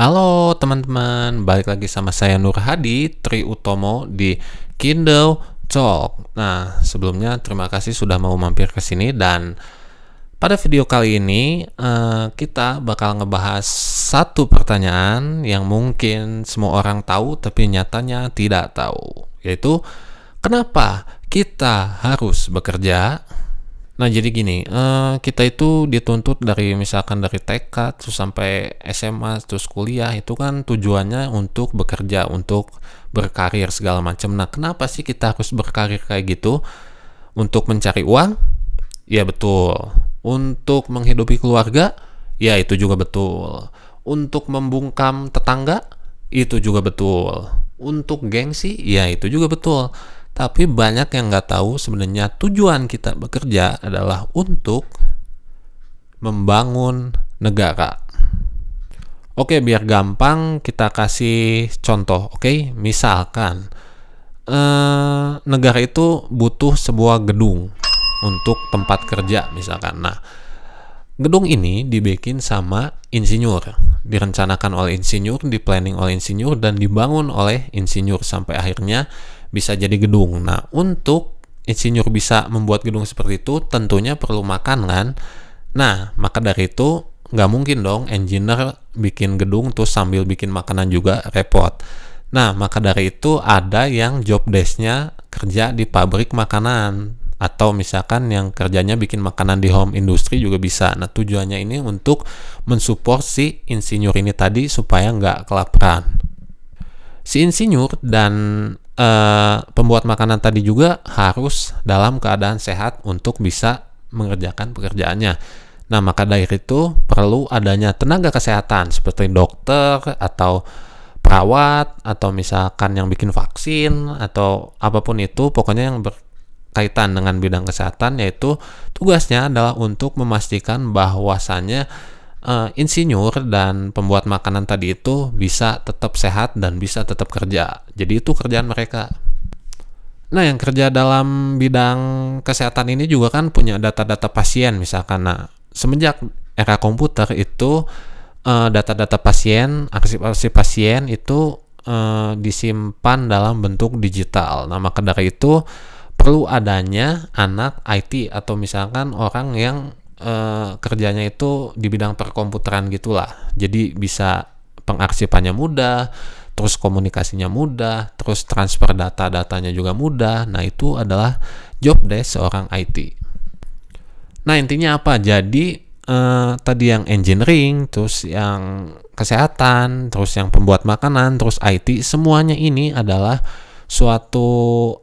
Halo teman-teman, balik lagi sama saya Nur Hadi Tri Utomo di Kindle Talk. Nah, sebelumnya terima kasih sudah mau mampir ke sini dan pada video kali ini kita bakal ngebahas satu pertanyaan yang mungkin semua orang tahu tapi nyatanya tidak tahu, yaitu kenapa kita harus bekerja? Nah, jadi gini, kita itu dituntut dari misalkan dari TK terus sampai SMA terus kuliah itu kan tujuannya untuk bekerja, untuk berkarir segala macam. Nah, kenapa sih kita harus berkarir kayak gitu? Untuk mencari uang? Ya betul. Untuk menghidupi keluarga? Ya itu juga betul. Untuk membungkam tetangga? Itu juga betul. Untuk gengsi? Ya itu juga betul. Tapi banyak yang nggak tahu sebenarnya tujuan kita bekerja adalah untuk membangun negara. Oke, biar gampang kita kasih contoh. Oke, misalkan negara itu butuh sebuah gedung untuk tempat kerja misalkan. Nah, gedung ini dibikin sama insinyur, direncanakan oleh insinyur, di-planning oleh insinyur, dan dibangun oleh insinyur sampai akhirnya bisa jadi gedung. Nah, untuk insinyur bisa membuat gedung seperti itu, tentunya perlu makan kan? Nah, maka dari itu nggak mungkin dong engineer bikin gedung terus sambil bikin makanan juga, repot. Nah, maka dari itu ada yang job desk-nya kerja di pabrik makanan, atau misalkan yang kerjanya bikin makanan di home industry juga bisa. Nah, tujuannya ini untuk mensupport si insinyur ini tadi supaya nggak kelaparan. Si insinyur dan pembuat makanan tadi juga harus dalam keadaan sehat untuk bisa mengerjakan pekerjaannya. Nah, maka dari itu perlu adanya tenaga kesehatan seperti dokter atau perawat atau misalkan yang bikin vaksin atau apapun itu, pokoknya yang berkaitan dengan bidang kesehatan, yaitu tugasnya adalah untuk memastikan bahwasannya insinyur dan pembuat makanan tadi itu bisa tetap sehat dan bisa tetap kerja. Jadi itu kerjaan mereka. Nah, yang kerja dalam bidang kesehatan ini juga kan punya data-data pasien misalkan. Nah, semenjak era komputer itu data-data pasien, arsip-arsip pasien itu disimpan dalam bentuk digital. Nah, maka dari itu perlu adanya anak IT atau misalkan orang yang kerjanya itu di bidang perkomputeran gitulah. Jadi bisa pengarsipannya mudah, terus komunikasinya mudah, terus transfer data-datanya juga mudah. Nah, itu adalah job desk seorang IT. Nah, intinya apa? Jadi tadi yang engineering, terus yang kesehatan, terus yang pembuat makanan, terus IT, semuanya ini adalah suatu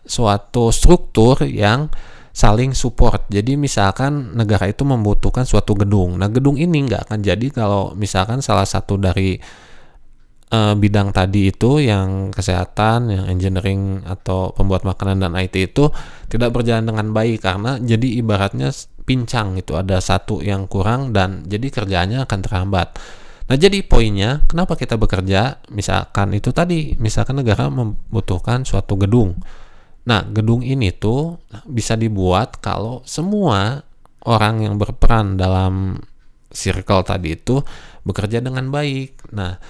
suatu struktur yang saling support. Jadi misalkan negara itu membutuhkan suatu gedung. Nah, gedung ini nggak akan jadi kalau misalkan salah satu dari bidang tadi itu, yang kesehatan, yang engineering atau pembuat makanan dan IT itu tidak berjalan dengan baik, karena jadi ibaratnya pincang itu, ada satu yang kurang dan jadi kerjaannya akan terhambat. Nah, jadi poinnya kenapa kita bekerja, misalkan itu tadi, misalkan negara membutuhkan suatu gedung. Nah, gedung ini tuh bisa dibuat kalau semua orang yang berperan dalam circle tadi itu bekerja dengan baik. Nah,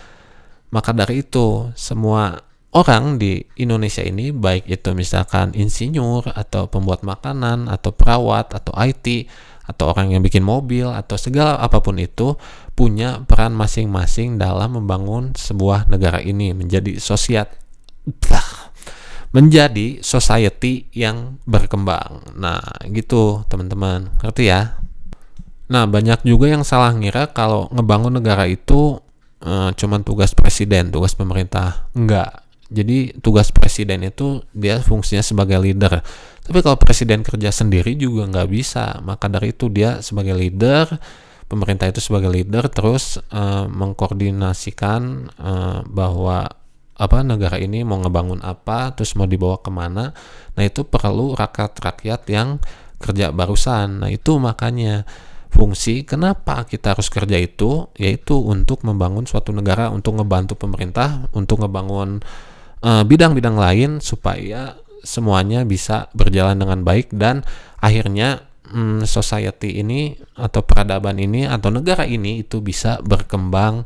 maka dari itu semua orang di Indonesia ini, baik itu misalkan insinyur atau pembuat makanan atau perawat atau IT atau orang yang bikin mobil atau segala apapun itu, punya peran masing-masing dalam membangun sebuah negara ini menjadi society yang berkembang. Nah, gitu teman-teman, ngerti ya? Nah, banyak juga yang salah ngira kalau ngebangun negara itu cuman tugas presiden, tugas pemerintah. Enggak. Jadi tugas presiden itu dia fungsinya sebagai leader. Tapi kalau presiden kerja sendiri juga nggak bisa. Maka dari itu dia sebagai leader, pemerintah itu sebagai leader, terus mengkoordinasikan bahwa negara ini mau ngebangun apa, terus mau dibawa kemana. Nah, itu perlu rakyat yang kerja barusan. Nah, itu makanya fungsi kenapa kita harus kerja itu, yaitu untuk membangun suatu negara, untuk ngebantu pemerintah, untuk ngebangun bidang-bidang lain supaya semuanya bisa berjalan dengan baik dan akhirnya society ini atau peradaban ini atau negara ini itu bisa berkembang,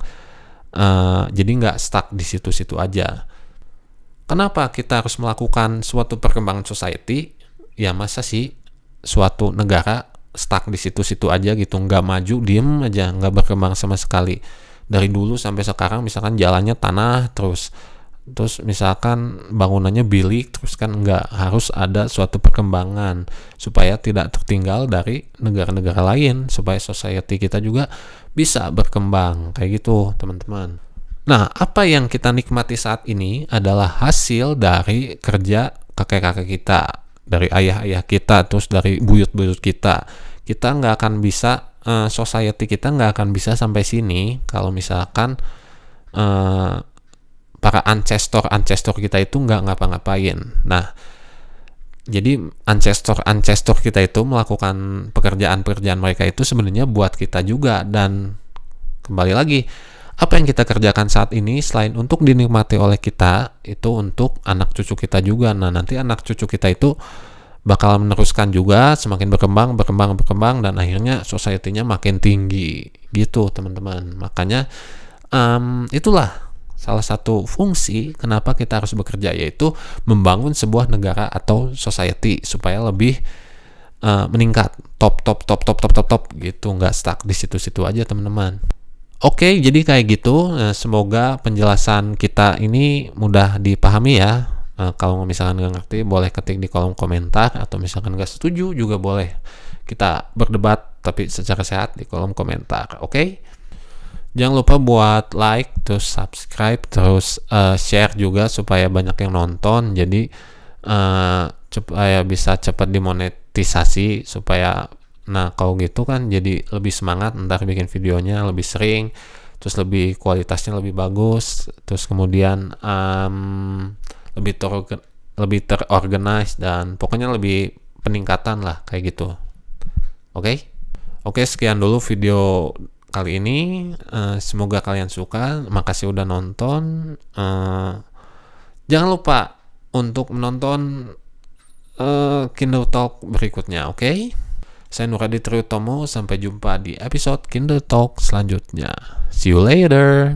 jadi nggak stuck di situ-situ aja. Kenapa kita harus melakukan suatu perkembangan society? Ya masa sih suatu negara stuck di situ-situ aja gitu, nggak maju, diem aja, nggak berkembang sama sekali. Dari dulu sampai sekarang misalkan jalannya tanah terus misalkan bangunannya bilik terus, kan nggak, harus ada suatu perkembangan supaya tidak tertinggal dari negara-negara lain, supaya society kita juga bisa berkembang kayak gitu teman-teman. Nah, apa yang kita nikmati saat ini adalah hasil dari kerja kakek-kakek kita, dari ayah-ayah kita, terus dari buyut-buyut kita. Kita nggak akan bisa, society kita nggak akan bisa sampai sini kalau misalkan para ancestor kita itu nggak ngapa-ngapain. Nah, jadi ancestor kita itu melakukan pekerjaan-pekerjaan mereka itu sebenarnya buat kita juga. Dan kembali lagi, apa yang kita kerjakan saat ini selain untuk dinikmati oleh kita, itu untuk anak cucu kita juga. Nah, nanti anak cucu kita itu bakal meneruskan juga, semakin berkembang, dan akhirnya society-nya makin tinggi gitu teman-teman. Makanya itulah salah satu fungsi kenapa kita harus bekerja, yaitu membangun sebuah negara atau society supaya lebih meningkat, top gitu, nggak stuck di situ-situ aja teman-teman. Oke, jadi kayak gitu. Semoga penjelasan kita ini mudah dipahami ya. Kalau misalkan nggak ngerti, boleh ketik di kolom komentar, atau misalkan nggak setuju juga boleh. Kita berdebat tapi secara sehat di kolom komentar. Oke? Jangan lupa buat like, terus subscribe, terus share juga supaya banyak yang nonton. Jadi supaya bisa cepat dimonetisasi, supaya kalau gitu kan jadi lebih semangat ntar bikin videonya lebih sering, terus lebih kualitasnya lebih bagus, terus kemudian lebih terorganize, dan pokoknya lebih peningkatan lah kayak gitu. Oke, sekian dulu video kali ini. Semoga kalian suka. Makasih udah nonton. Jangan lupa untuk menonton Kindle Talk berikutnya. Oke? Saya Nuradi Triutomo, sampai jumpa di episode Kindle Talk selanjutnya. See you later.